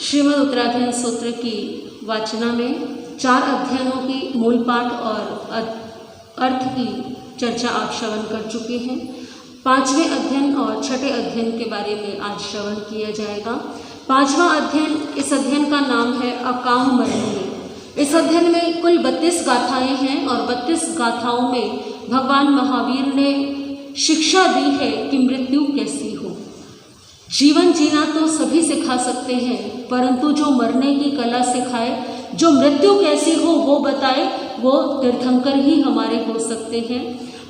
श्रीमद् उत्तराध्ययन सूत्र की वाचना में 4 अध्ययनों की मूल पाठ और अर्थ की चर्चा आप श्रवण कर चुके हैं। 5वें अध्ययन और 6ठे अध्ययन के बारे में आज श्रवण किया जाएगा। 5वां अध्ययन, इस अध्ययन का नाम है अकाम मरणीय। इस अध्ययन में कुल 32 गाथाएं हैं और 32 गाथाओं में भगवान महावीर ने शिक्षा दी है कि मृत्यु कैसी हो। जीवन जीना तो सभी सिखा सकते हैं, परंतु जो मरने की कला सिखाए, जो मृत्यु कैसी हो वो बताए, वो तीर्थंकर ही हमारे हो सकते हैं।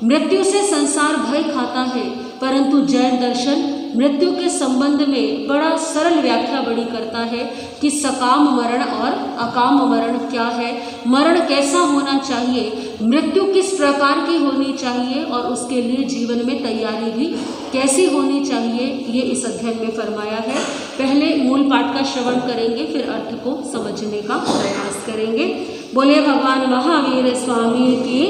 मृत्यु से संसार भय खाता है, परंतु जैन दर्शन मृत्यु के संबंध में बड़ा सरल व्याख्या बड़ी करता है कि सकाम मरण और अकाम मरण क्या है, मरण कैसा होना चाहिए, मृत्यु किस प्रकार की होनी चाहिए और उसके लिए जीवन में तैयारी भी कैसी होनी चाहिए, ये इस अध्ययन में फरमाया है। पहले मूल पाठ का श्रवण करेंगे, फिर अर्थ को समझने का प्रयास करेंगे। बोले भगवान महावीर स्वामी की।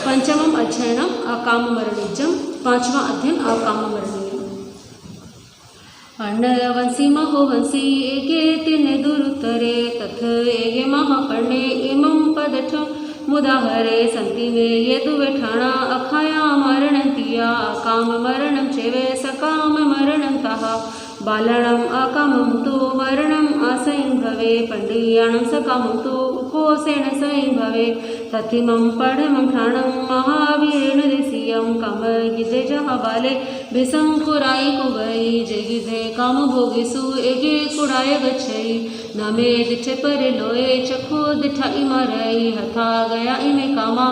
पंचमम अध्ययनम अकाम मरणिजम, 5वां अध्ययन अकाम मरणीय। वंशी महोवंशी एके तिने दुरुतरे तथ एगे महापर्णे इमं पदठ मुदाहरे सन्ति वे ये दुवेठाणा अखाया मरणन्तिया अकाम मरणं चेवे सकाम मरणं तः बालणम् अकामं तु मरणम् असैं भवे पण्डियाणं सकामं तु कोसेन सैं भवे तथिमं पढमं ठाणं महावीरेण देशीयं कामगिदे जहाबाले भिसंकुराई कुवै जगिदे काम भोगिसु एगे कुड़ाय गच्छै नमे दिठे परे लोए चखो दिठाई मारई हथा गया इमे कामा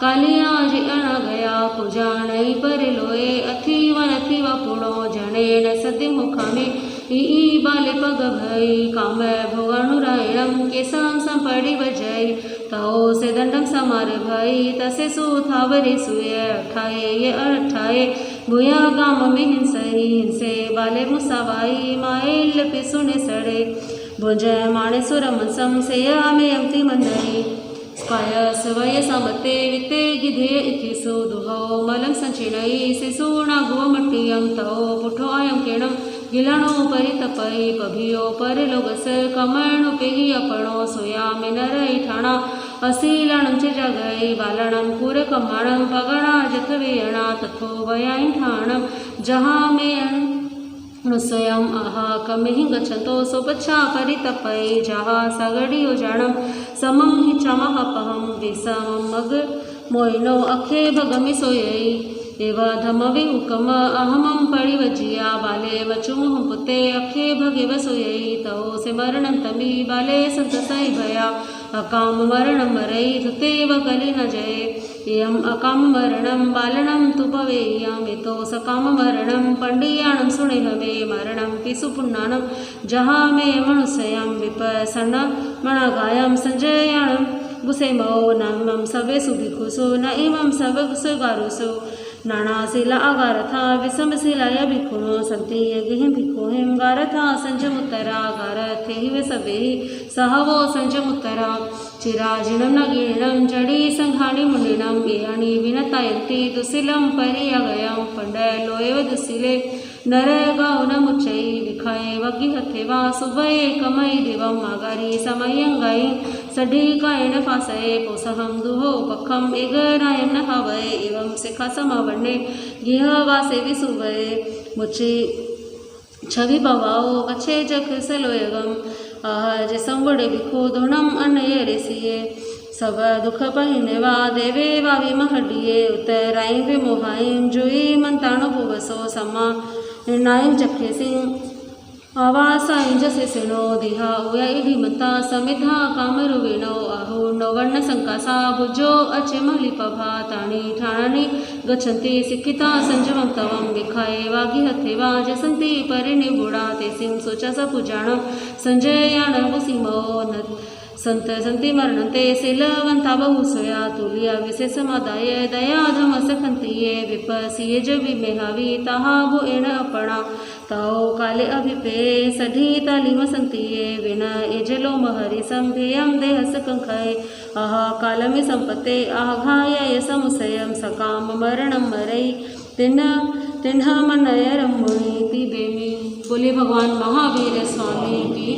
कालिया जी अणा गया कुजाणई परे लोए अथीवन अथीवा पुणो जने न सदि मुखामे ई बाले पग भई काम भोगानुरायणम केसम संपड़ी बजई ताओ से दंडम समार भई तसे सुथावरे सुय अठाए ये अठाए भूया गाम में हिंसई हिंसे बाले मुसावाई माइल पिसुने सड़े भुजय माणे सुरमसम से यामे अमति मंदई स्कायस वय समते विते गिधे इथिसु दुहो मलं संचिणई सिसुणा गुव मट्टियं तौ पुठो अयं केणं गिलणो परितपई पभियो परलोगस कमणो पेहि अपणो सोया में नरई ठाणा असीलणं च जगई बालणं कुर कमणं पगणा जथवेयणा तथो वयां ठाणं जहाँ में स्वयं आहा कमेहि गच्छन्तो सोपच्छा परितपै जहा सगड़ियो जाणं समं हि चमः पहं विषमं मग मोइनो अखे भगमि सोयै एवाधमवि हुकम अहमं परिवजिया बाले वचुमुह पुते अखे भगे वसोयै तौ से मरणं तमि बाले संतसै भया अकाम मरणं मरई धुतेव कलि न जये इयम् अकाम मरणं बालणं तु भवेयं एतो सकाम मरणं पण्डियाणं सुणेहमे मरणं किसु पुण्णानं जहामे मनुष्यं विपसन्न मणगायं संजयाणं गुसेमो नमं सवेसु भिक्षुसु न इमं सवसु गारुसु नानाशिला अगारथा विषमशिलाय भिक्षुणो सन्ति यज्ञ भिक्षुहिं गारथा संजमुत्तरा गारथे हि सवे सहवो संजमुत्तरा चिराजिनं नगीनं जडी संघाणि मुंडिनं एयाणि विनतायन्ति दुशिलं परियागयं पण्डलोएव दुशिले नरगावनमुच्चै विखाये वगिहथेवा सुभये कमै दिवं मागारी समयंगाई सढीकायन फासये पोसहं दुहो पखम एगरायन हवय एवं शिखा समावन्ने गिहवासे विसुवये मुच्चे छवि पवाओ गच्छे जख सलोयगम आज संवड़े भिखो धुणम अनय रेसिये सब दुख पहिनेवा देवे वावी महडिये उतराई वे मोहाइम जुई मंताणो भुवसो समा नाइम चखे सिंह आवासाई जसे सिनो दिहा उया इडी मता समिधा कामरुवेणो आहु नवर्ण संकासा भुजो अचे मलिपभा ताणी ठाणानि गच्छन्ति सिक्खिता संजमं तवं विखाये वागी हथेवा जसन्ति परिनिबुडा ते सिंह सोचा स पुजाणं संजयाण वसीमो संत संति मरणन्ते शिलवंता बहुसोया तुलिया विशेषमादाय दयाधम सखन्तिये विपसिये जवि मेहावी ताहा भो एण अपणा ताओ काले अभिपे सढी तालिम संतिये विन एजलो महरि संभेयं देहस कंखय आहा कालमि संपते आघाय समुसयं सकाम मरणं मरई तिन्ह मनय रमुणि तिबेमि। बोलिए भगवान महावीर स्वामी की।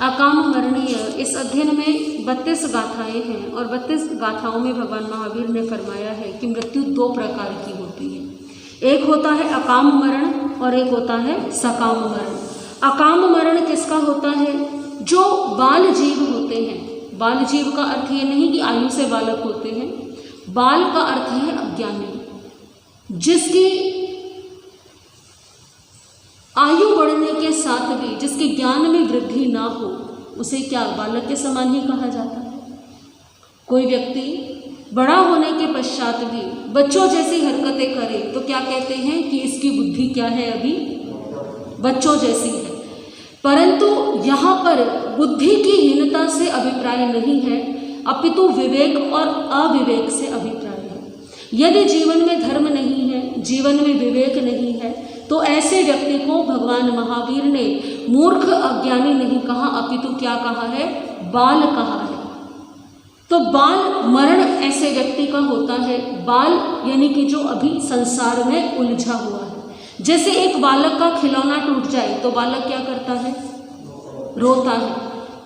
अकाम मरणीय इस अध्ययन में 32 गाथाएं हैं और 32 गाथाओं में भगवान महावीर ने फरमाया है कि मृत्यु 2 प्रकार की होती है। एक होता है अकाम मरण और एक होता है सकाम मरण। अकाम मरण किसका होता है? जो बाल जीव होते हैं। बाल जीव का अर्थ ये नहीं कि आयु से बालक होते हैं, बाल का अर्थ है अज्ञानी, जिसकी आयु बढ़ने के साथ भी जिसके ज्ञान में वृद्धि ना हो, उसे क्या बालक के समान ही कहा जाता है। कोई व्यक्ति बड़ा होने के पश्चात भी बच्चों जैसी हरकतें करे तो क्या कहते हैं कि इसकी बुद्धि क्या है, अभी बच्चों जैसी है। परंतु यहाँ पर बुद्धि की हीनता से अभिप्राय नहीं है, अपितु विवेक और अविवेक से अभिप्राय है। यदि जीवन में धर्म नहीं है, जीवन में विवेक नहीं है, तो ऐसे व्यक्ति को भगवान महावीर ने मूर्ख अज्ञानी नहीं कहा, अपितु क्या कहा है? बाल कहा है। तो बाल मरण ऐसे व्यक्ति का होता है। बाल यानी कि जो अभी संसार में उलझा हुआ है। जैसे एक बालक का खिलौना टूट जाए तो बालक क्या करता है? रोता है,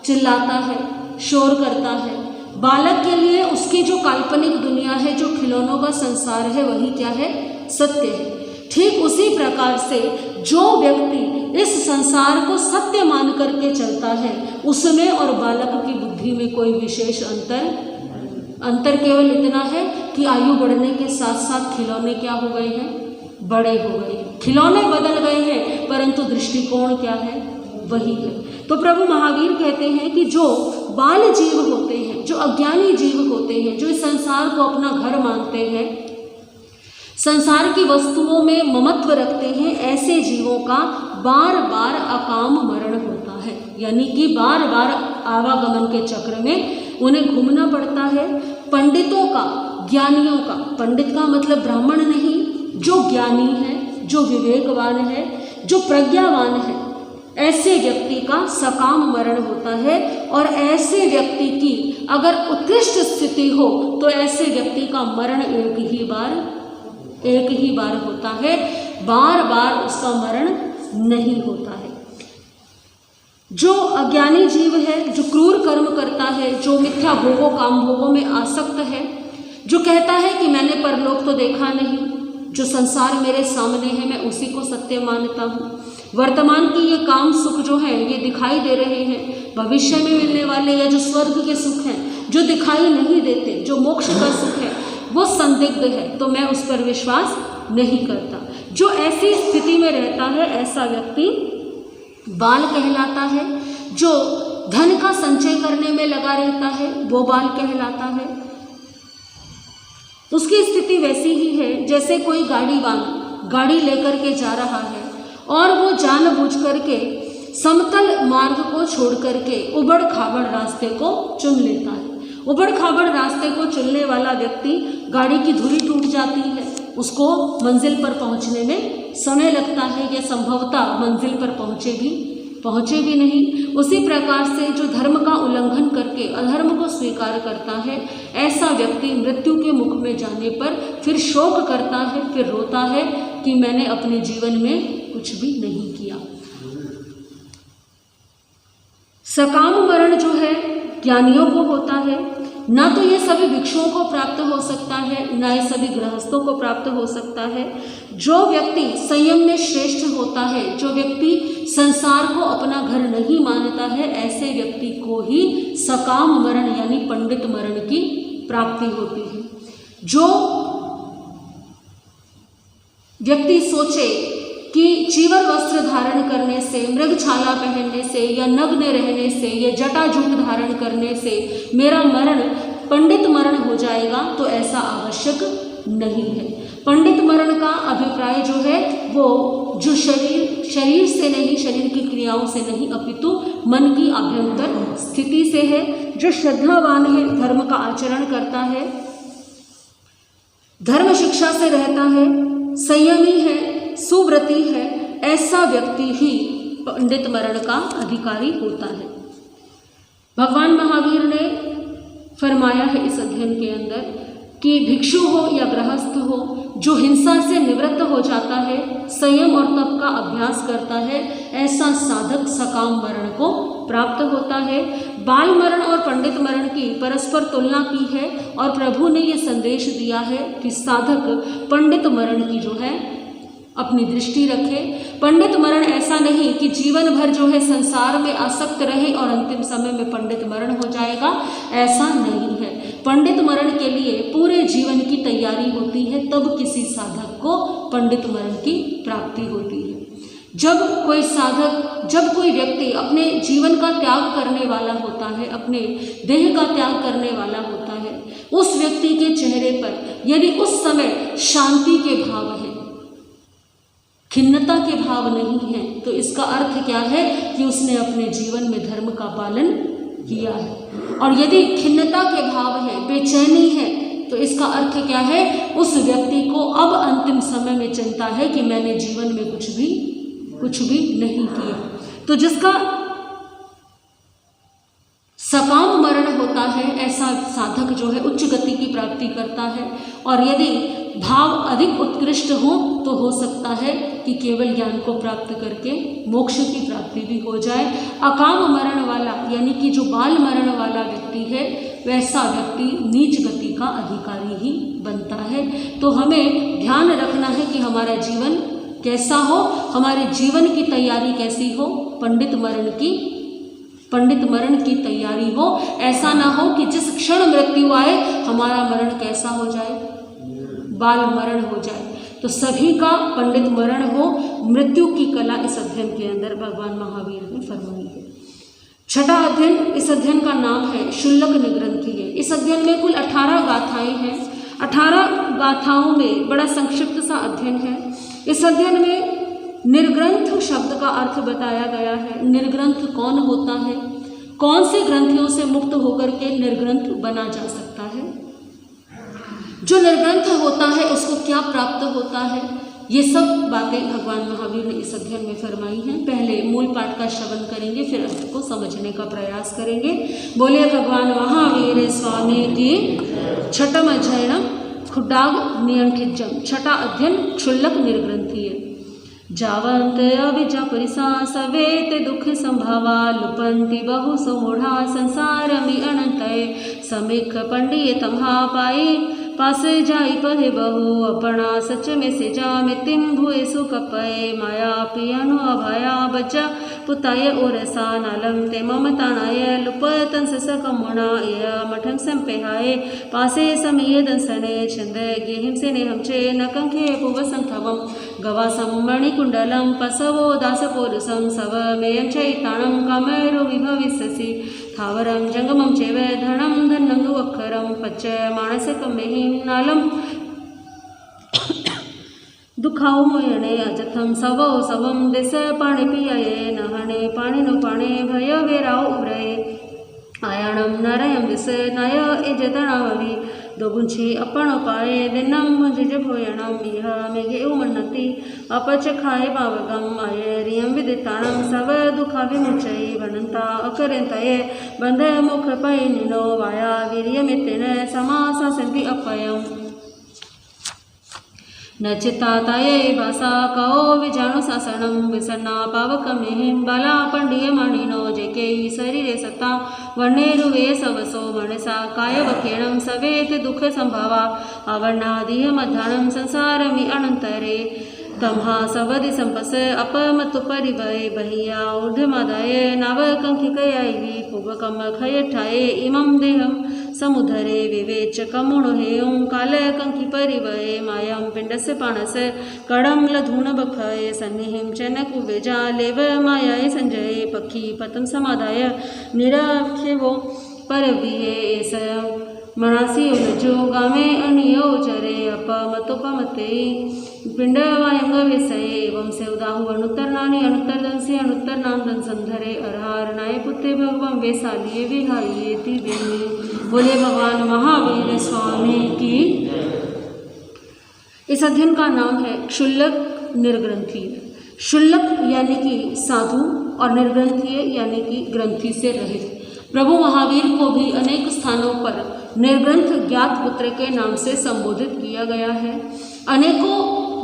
चिल्लाता है, शोर करता है। बालक के लिए उसकी जो काल्पनिक दुनिया है, जो खिलौनों का संसार है, वही क्या है? सत्य है। ठीक उसी प्रकार से जो व्यक्ति इस संसार को सत्य मान करके चलता है, उसमें और बालक की बुद्धि में कोई विशेष अंतर केवल इतना है कि आयु बढ़ने के साथ साथ खिलौने क्या हो गए हैं? बड़े हो गए। खिलौने बदल गए हैं, परंतु दृष्टिकोण क्या है? वही है। तो प्रभु महावीर कहते हैं कि जो बाल जीव होते हैं, जो अज्ञानी जीव होते हैं, जो इस संसार को अपना घर मानते हैं, संसार की वस्तुओं में ममत्व रखते हैं, ऐसे जीवों का बार बार अकाम मरण होता है। यानी कि बार बार आवागमन के चक्र में उन्हें घूमना पड़ता है। पंडितों का, ज्ञानियों का, पंडित का मतलब ब्राह्मण नहीं, जो ज्ञानी है, जो विवेकवान है, जो प्रज्ञावान है, ऐसे व्यक्ति का सकाम मरण होता है। और ऐसे व्यक्ति की अगर उत्कृष्ट स्थिति हो तो ऐसे व्यक्ति का मरण एक ही बार होता है, बार बार उसका मरण नहीं होता है। जो अज्ञानी जीव है, जो क्रूर कर्म करता है, जो मिथ्या भोगों, काम भोगों में आसक्त है, जो कहता है कि मैंने परलोक तो देखा नहीं, जो संसार मेरे सामने है, मैं उसी को सत्य मानता हूँ, वर्तमान की ये काम सुख जो है ये दिखाई दे रहे हैं, भविष्य में मिलने वाले या जो स्वर्ग के सुख हैं जो दिखाई नहीं देते, जो मोक्ष का सुख है वो संदिग्ध है, तो मैं उस पर विश्वास नहीं करता। जो ऐसी स्थिति में रहता है, ऐसा व्यक्ति बाल कहलाता है। जो धन का संचय करने में लगा रहता है, वो बाल कहलाता है। उसकी स्थिति वैसी ही है जैसे कोई गाड़ी लेकर के जा रहा है और वो जानबूझ करके समतल मार्ग को छोड़ करके उबड़ खाबड़ रास्ते को चुन लेता है। उबड़ खाबड़ रास्ते को चुनने वाला व्यक्ति, गाड़ी की धुरी टूट जाती है, उसको मंजिल पर पहुंचने में समय लगता है, या संभवतः मंजिल पर पहुंचे भी नहीं। उसी प्रकार से जो धर्म का उल्लंघन करके अधर्म को स्वीकार करता है, ऐसा व्यक्ति मृत्यु के मुख में जाने पर फिर शोक करता है, फिर रोता है कि मैंने अपने जीवन में कुछ भी नहीं किया। सकाम मरण जो है ज्ञानियों को होता है। ना तो ये सभी भिक्षुओं को प्राप्त हो सकता है, ना ये सभी गृहस्थों को प्राप्त हो सकता है। जो व्यक्ति संयम में श्रेष्ठ होता है, जो व्यक्ति संसार को अपना घर नहीं मानता है, ऐसे व्यक्ति को ही सकाम मरण यानी पंडित मरण की प्राप्ति होती है। जो व्यक्ति सोचे कि चीवर वस्त्र धारण करने से, मृगछाला पहनने से, या नग्न रहने से, या जटाजूट धारण करने से मेरा मरण पंडित मरण हो जाएगा, तो ऐसा आवश्यक नहीं है। पंडित मरण का अभिप्राय जो है वो जो शरीर से नहीं, शरीर की क्रियाओं से नहीं, अपितु मन की आभ्यंतर स्थिति से है। जो श्रद्धावान है, धर्म का आचरण करता है, धर्म शिक्षा से रहता है, संयमी है, सुव्रती है, ऐसा व्यक्ति ही पंडित मरण का अधिकारी होता है। भगवान महावीर ने फरमाया है इस अध्ययन के अंदर कि भिक्षु हो या गृहस्थ हो, जो हिंसा से निवृत्त हो जाता है, संयम और तप का अभ्यास करता है, ऐसा साधक सकाम मरण को प्राप्त होता है। बाल मरण और पंडित मरण की परस्पर तुलना की है और प्रभु ने ये संदेश दिया है कि साधक पंडित मरण की जो है अपनी दृष्टि रखे। पंडित मरण ऐसा नहीं कि जीवन भर जो है संसार में आसक्त रहे और अंतिम समय में पंडित मरण हो जाएगा, ऐसा नहीं है। पंडित मरण के लिए पूरे जीवन की तैयारी होती है, तब किसी साधक को पंडित मरण की प्राप्ति होती है। जब कोई साधक, जब कोई व्यक्ति अपने जीवन का त्याग करने वाला होता है, अपने देह का त्याग करने वाला होता है, उस व्यक्ति के चेहरे पर यदि उस समय शांति के भाव है, खिन्नता के भाव नहीं है, तो इसका अर्थ क्या है कि उसने अपने जीवन में धर्म का पालन किया है। और यदि खिन्नता के भाव है, बेचैनी है, तो इसका अर्थ क्या है, उस व्यक्ति को अब अंतिम समय में चिंता है कि मैंने जीवन में कुछ भी नहीं किया। तो जिसका सकाम मरण होता है, ऐसा साधक जो है उच्च गति की प्राप्ति करता है। और यदि भाव अधिक उत्कृष्ट हो तो हो सकता है कि केवल ज्ञान को प्राप्त करके मोक्ष की प्राप्ति भी हो जाए। अकाम मरण वाला यानी कि जो बाल मरण वाला व्यक्ति है, वैसा व्यक्ति नीच गति का अधिकारी ही बनता है। तो हमें ध्यान रखना है कि हमारा जीवन कैसा हो, हमारे जीवन की तैयारी कैसी हो, पंडित मरण की तैयारी हो। ऐसा ना हो कि जिस क्षण मृत्यु आए हमारा मरण कैसा हो जाए, बाल मरण हो जाए। तो सभी का पंडित मरण हो, मृत्यु की कला इस अध्ययन के अंदर भगवान महावीर ने फरमाई है। छठा अध्ययन, इस अध्ययन का नाम है शुल्लक निग्रंथीय। इस अध्ययन में कुल 18 गाथाएं हैं। 18 गाथाओं में बड़ा संक्षिप्त सा अध्ययन है। इस अध्ययन में निर्ग्रंथ शब्द का अर्थ बताया गया है। निर्ग्रंथ कौन होता है, कौन से ग्रंथियों से मुक्त होकर के निर्ग्रंथ बना जा सकता है, जो निर्ग्रंथ होता है उसको क्या प्राप्त होता है, ये सब बातें भगवान महावीर ने इस अध्ययन में फरमाई हैं। पहले मूल पाठ का श्रवण करेंगे, फिर अर्थ को समझने का प्रयास करेंगे। बोलिए भगवान महावीर स्वामी की। छठम अध्ययन खुड्डाग नियंठिजम। छठा अध्ययन क्षुल्लक निर्ग्रंथीय। जावंत अविजा परिसा सवेत दुख संभावा लुपंति बहु सुमूढ़ा संसारमि अनंतय समीख पंडिय तम्हा पाए पास जाई पहे बहु अपना सच में से जा मितिम भुए सुकपय माया पियनु अभया बच्चा पुताय ओरसा नालम ते ममतानाय लुपतन सकमुणा य मठं संपेहाय पासे समीय दंसने छंद गेहिम से नेहम चे नकंखे पुवसंथवम गवा सम्मणि कुंडलम पसवो दासपोरुसम सवमेयं चैताणं कामरो विभविष्यसि थावरं जंगमं चैव धनं धन्नं अक्षरं पच्च मानसिकं मेहिं नालं दुखाओ मोयणे अजथम सवो सवम दिस पाणी पियाये नहणे पाणिनो पाणे भय वेराओ उब्रये आयाणम नारायण दिस नाय एजतणावि दोगुंछी अपन पाए दिनम मुझ भोयणम इह मेघे उमन्नति अपच खाए पावगम आये रियम विदिताणम सब दुखा विमुचय वनंता अकरेंतये बंध मुख पैनिनो वाया वीर्यमितेन समासा सन्ति अपयम नचिताताये भाषा कौ विजाणु शासनम विसन्ना पावकमेहिं बाला पंडियमणिनो जेके शरीरे सत्ता वर्णेरुवे सवसो मनसा कायवखेणं सवेत दुख संभावा अवर्णादिह मध्याह्नं संसारमि अनंतरे तम्हा सवदि संपस अपमतु परिवय बहिया ऊर्ध्वमादाय नावकंकिकयायि पुबकम खयठाये इमं देहं समुधरे विवेच कमुणुहेयं कालकंकि परिवय मायं पिंडस्य पाणस कड़ं लधूण बखय सन्निहिं चनकुवेजा लेव मायाय संजय पक्षी पतम समादाय निरख्यवो परविये एस मनासी उलजो गामे अनियो चरे अपमतोपमते पिंडवायंग विषये एवं से उदाहु अनुत्तरनानि अनुत्तरदंसि अनुत्तरनांदन संधरे अरहारणाय पुत्रे भगवान वेसालिये विहाइये तिवेणी। बोले भगवान महावीर स्वामी की। इस अध्ययन का नाम है क्षुल्लक निर्ग्रंथीय। क्षुल्लक यानी कि साधु और निर्ग्रंथीय यानी कि ग्रंथि से रहित। प्रभु महावीर को भी अनेक स्थानों पर निर्ग्रंथ ज्ञात पुत्र के नाम से संबोधित किया गया है। अनेकों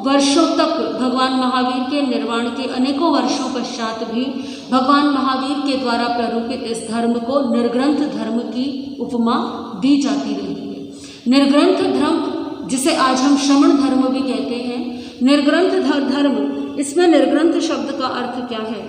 वर्षों तक भगवान महावीर के निर्वाण के अनेकों वर्षों पश्चात भी भगवान महावीर के द्वारा प्ररूपित इस धर्म को निर्ग्रंथ धर्म की उपमा दी जाती रही है। निर्ग्रंथ धर्म, जिसे आज हम श्रमण धर्म भी कहते हैं, निर्ग्रंथ धर्म, इसमें निर्ग्रंथ शब्द का अर्थ क्या है?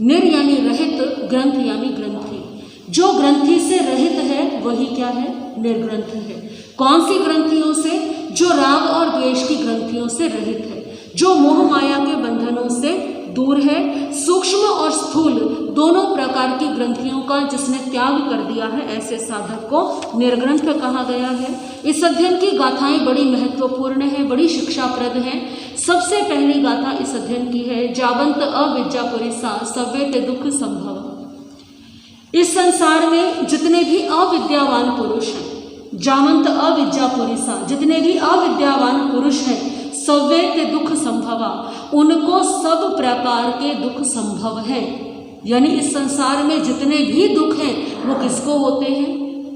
निर यानी रहित, ग्रंथ यानी ग्रंथि। जो ग्रंथि से रहित है वही क्या है? निर्ग्रंथ है। कौन सी ग्रंथियों से? जो राग और द्वेष की ग्रंथियों से रहित है, जो मोह माया के बंधनों से दूर है। सूक्ष्म और स्थूल दोनों प्रकार की ग्रंथियों का जिसने त्याग कर दिया है, ऐसे साधक को निर्ग्रंथ कहा गया है। इस अध्ययन की गाथाएं बड़ी महत्वपूर्ण हैं, बड़ी शिक्षाप्रद हैं। सबसे पहली गाथा इस अध्ययन की है, जावंत अविद्यापुरी सा सव्यते दुख संभव। इस संसार में जितने भी अविद्यावान पुरुष हैं, जावंत अविद्यापुरी सा, जितने भी अविद्यावान पुरुष हैं, सव्यते दुख संभवा, उनको सब प्रकार के दुख संभव हैं। यानी इस संसार में जितने भी दुख हैं वो किसको होते हैं?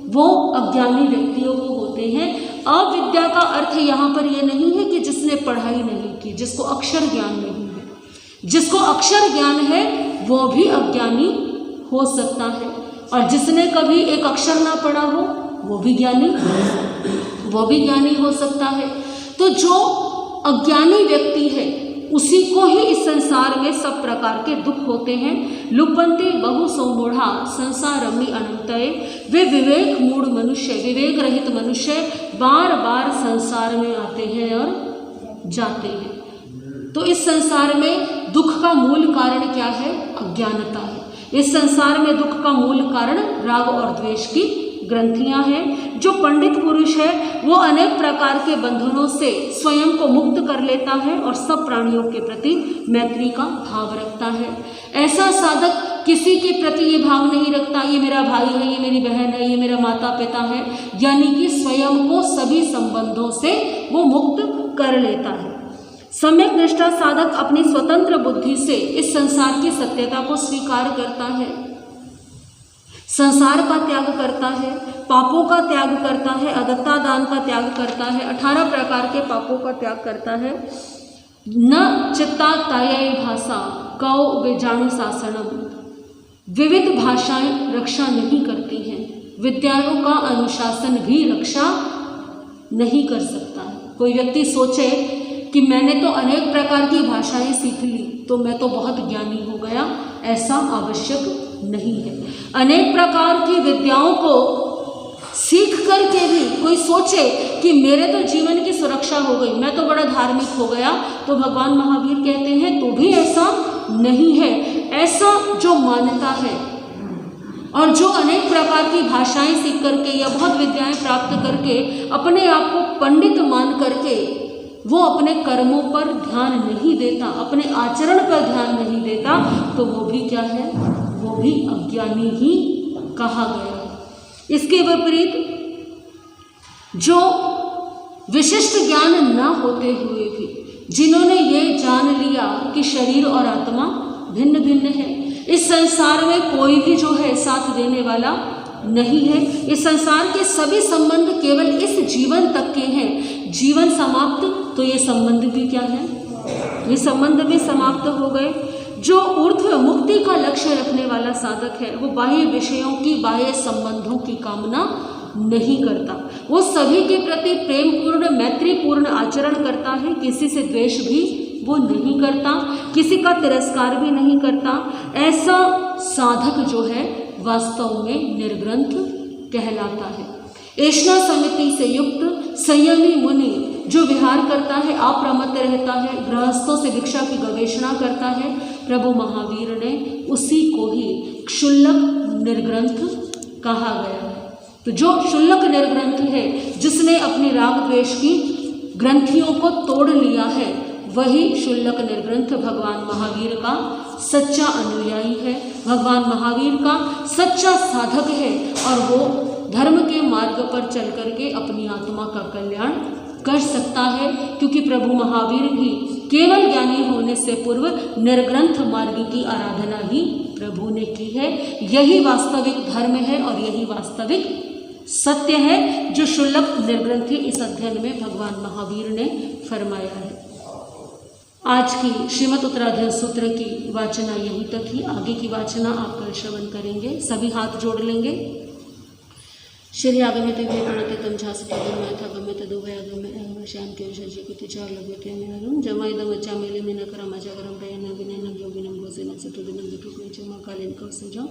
वो अज्ञानी व्यक्तियों को होते हैं। अविद्या का अर्थ यहाँ पर ये नहीं है कि जिसने पढ़ाई नहीं की, जिसको अक्षर ज्ञान नहीं है। जिसको अक्षर ज्ञान है वो भी अज्ञानी हो सकता है, और जिसने कभी एक अक्षर ना पढ़ा हो वो भी ज्ञानी हो सकता है। तो जो अज्ञानी व्यक्ति है उसी को ही इस संसार में सब प्रकार के दुख होते हैं। लुपंते बहु सोमूढ़ा संसारमि अनंतये, वे विवेक मूढ़ मनुष्य, विवेक रहित मनुष्य बार बार संसार में आते हैं और जाते हैं। तो इस संसार में दुख का मूल कारण क्या है? अज्ञानता है। इस संसार में दुख का मूल कारण राग और द्वेष की ग्रंथियां हैं। जो पंडित पुरुष है वो अनेक प्रकार के बंधनों से स्वयं को मुक्त कर लेता है और सब प्राणियों के प्रति मैत्री का भाव रखता है। ऐसा साधक किसी के प्रति ये भाव नहीं रखता ये मेरा भाई है, ये मेरी बहन है, ये मेरा माता पिता है, यानी कि स्वयं को सभी संबंधों से वो मुक्त कर लेता है। सम्यक निष्ठा साधक अपनी स्वतंत्र बुद्धि से इस संसार की सत्यता को स्वीकार करता है, संसार का त्याग करता है, पापों का त्याग करता है, अदत्ता दान का त्याग करता है, 18 प्रकार के पापों का त्याग करता है। न चित्ता तायै भाषा कौ विजाणु शासनम, विविध भाषाएं रक्षा नहीं करती हैं, विद्याओं का अनुशासन भी रक्षा नहीं कर सकता है। कोई व्यक्ति सोचे कि मैंने तो अनेक प्रकार की भाषाएं सीख ली तो मैं तो बहुत ज्ञानी हो गया, ऐसा आवश्यक नहीं है। अनेक प्रकार की विद्याओं को सीख करके भी कोई सोचे कि मेरे तो जीवन की सुरक्षा हो गई, मैं तो बड़ा धार्मिक हो गया, तो भगवान महावीर कहते हैं तो भी ऐसा नहीं है। ऐसा जो मानता है और जो अनेक प्रकार की भाषाएं सीख करके या बहुत विद्याएं प्राप्त करके अपने आप को पंडित मान करके वो अपने कर्मों पर ध्यान नहीं देता, अपने आचरण पर ध्यान नहीं देता, तो वो भी क्या है? वो भी अज्ञानी ही कहा गया है। इसके विपरीत जो विशिष्ट ज्ञान न होते हुए भी जिन्होंने ये जान लिया कि शरीर और आत्मा भिन्न भिन्न है, इस संसार में कोई भी जो है साथ देने वाला नहीं है, इस संसार के सभी संबंध केवल इस जीवन तक के हैं, जीवन समाप्त तो ये संबंध भी क्या है? ये संबंध भी समाप्त हो गए। जो ऊर्ध्व मुक्ति का लक्ष्य रखने वाला साधक है वो बाह्य विषयों की, बाह्य संबंधों की कामना नहीं करता, वो सभी के प्रति प्रेम पूर्ण मैत्री पूर्ण आचरण करता है, किसी से द्वेष भी वो नहीं करता, किसी का तिरस्कार भी नहीं करता। ऐसा साधक जो है वास्तव में निर्ग्रंथ कहलाता है। ऐष्णा समिति से युक्त संयमी मुनि जो विहार करता है, अप्रमत्त रहता है, गृहस्थों से भिक्षा की गवेषणा करता है, प्रभु महावीर ने उसी को ही क्षुल्लक निर्ग्रंथ कहा गया है। तो जो क्षुल्लक निर्ग्रंथ है, जिसने अपनी राग द्वेष की ग्रंथियों को तोड़ लिया है, वही क्षुल्लक निर्ग्रंथ भगवान महावीर का सच्चा अनुयायी है, भगवान महावीर का सच्चा साधक है, और वो धर्म के मार्ग पर चल करके अपनी आत्मा का कल्याण कर सकता है, क्योंकि प्रभु महावीर भी केवल ज्ञानी होने से पूर्व निर्ग्रंथ मार्ग की आराधना ही प्रभु ने की है। यही वास्तविक धर्म है और यही वास्तविक सत्य है जो शुल्लक निर्ग्रंथि इस अध्ययन में भगवान महावीर ने फरमाया है। आज की श्रीमद् उत्तराध्ययन सूत्र की वाचना यहीं तक ही। आगे की वाचना आप कल श्रवण करेंगे। सभी हाथ जोड़ लेंगे। श्री आगम्यते वे प्रणते तम झासपदम यथा गम्यते दुभयागम्य श्याम के शशि कुतिचार लभ्यते मेहरम जमाइदम अच्छा मेले में नकरम अजागरम प्रयान विनयनम योगिनम गोसेनम सतुदिनम दुटुकमे चमा कालीन कौसजम